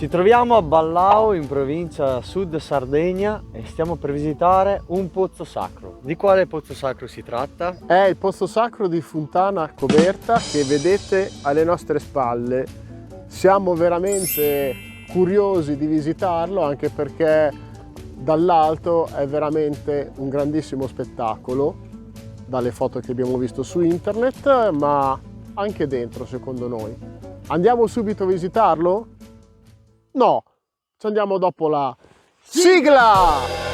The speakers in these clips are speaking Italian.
Ci troviamo a Ballao in provincia Sud Sardegna e stiamo per visitare un pozzo sacro. Di quale pozzo sacro si tratta? È il pozzo sacro di Fontana Coberta che vedete alle nostre spalle. Siamo veramente curiosi di visitarlo anche perché dall'alto è veramente un grandissimo spettacolo, dalle foto che abbiamo visto su internet, ma anche dentro secondo noi. Andiamo subito a visitarlo? No, ci andiamo dopo la sigla!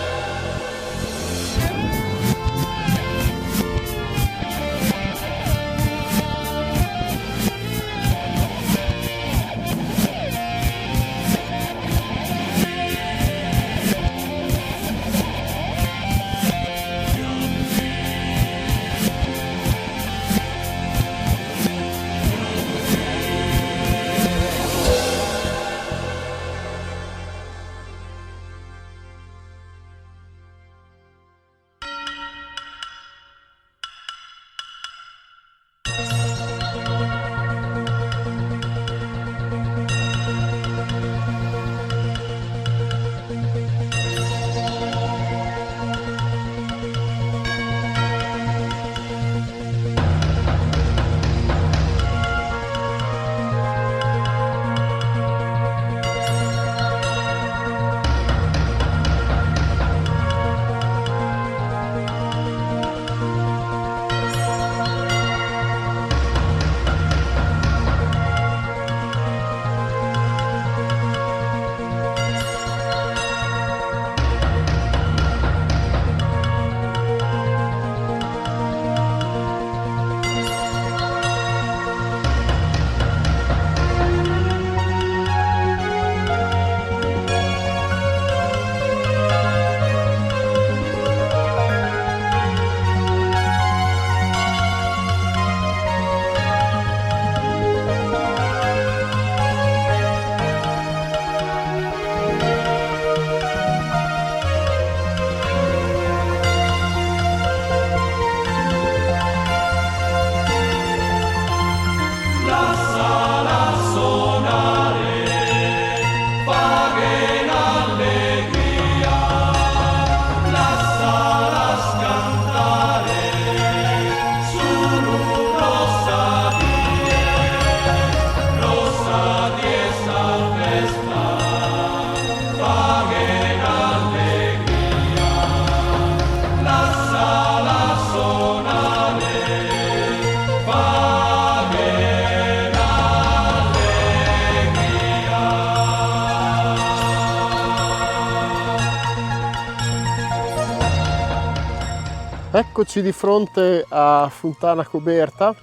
Eccoci di fronte a Fontana Coberta,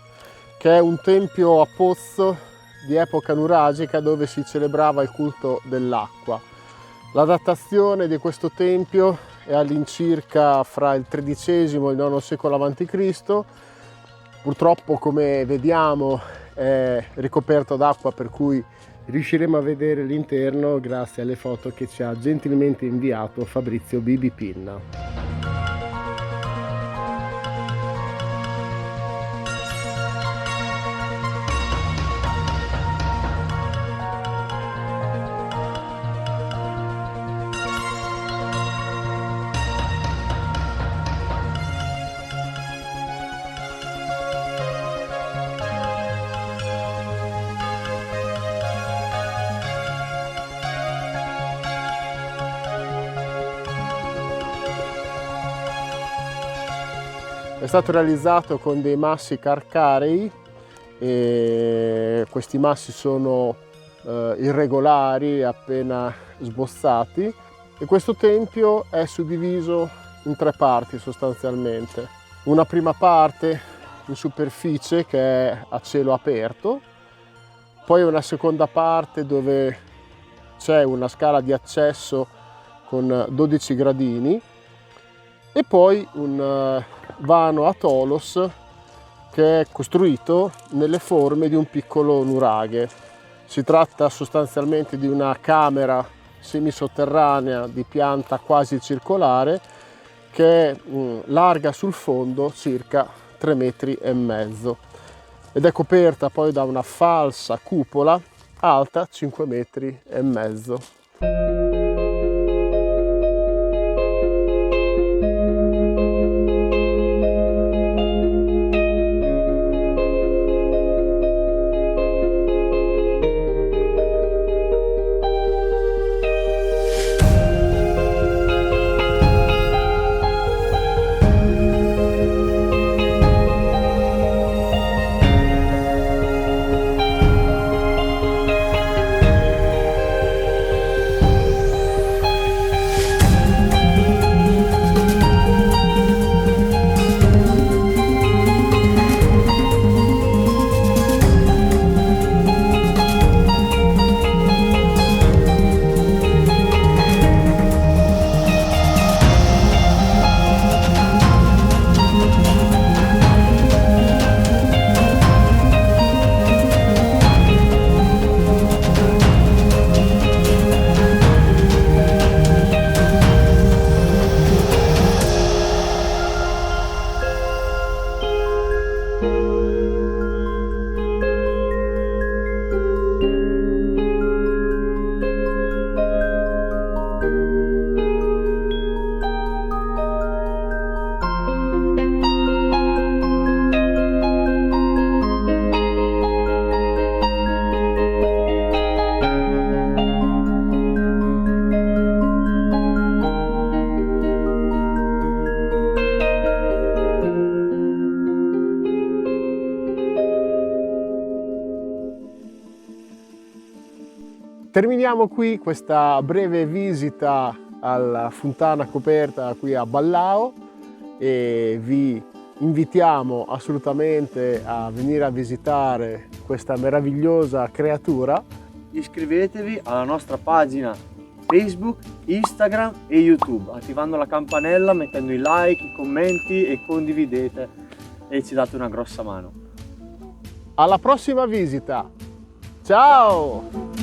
che è un tempio a pozzo di epoca nuragica dove si celebrava il culto dell'acqua. La datazione di questo tempio è all'incirca fra il XIII e il IX secolo a.C. Purtroppo, come vediamo, è ricoperto d'acqua, per cui riusciremo a vedere l'interno grazie alle foto che ci ha gentilmente inviato Fabrizio Bibi Pinna. È stato realizzato con dei massi calcarei e questi massi sono irregolari, appena sbozzati, e questo tempio è suddiviso in tre parti sostanzialmente. Una prima parte in superficie che è a cielo aperto, poi una seconda parte dove c'è una scala di accesso con 12 gradini e poi un vano a tolos che è costruito nelle forme di un piccolo nuraghe. Si tratta sostanzialmente di una camera semisotterranea di pianta quasi circolare che è larga sul fondo circa 3,5 metri ed è coperta poi da una falsa cupola alta 5,5 metri. Terminiamo qui questa breve visita alla fontana coperta qui a Ballao e vi invitiamo assolutamente a venire a visitare questa meravigliosa creatura. Iscrivetevi alla nostra pagina Facebook, Instagram e YouTube, attivando la campanella, mettendo i like, i commenti e condividete e ci date una grossa mano. Alla prossima visita! Ciao!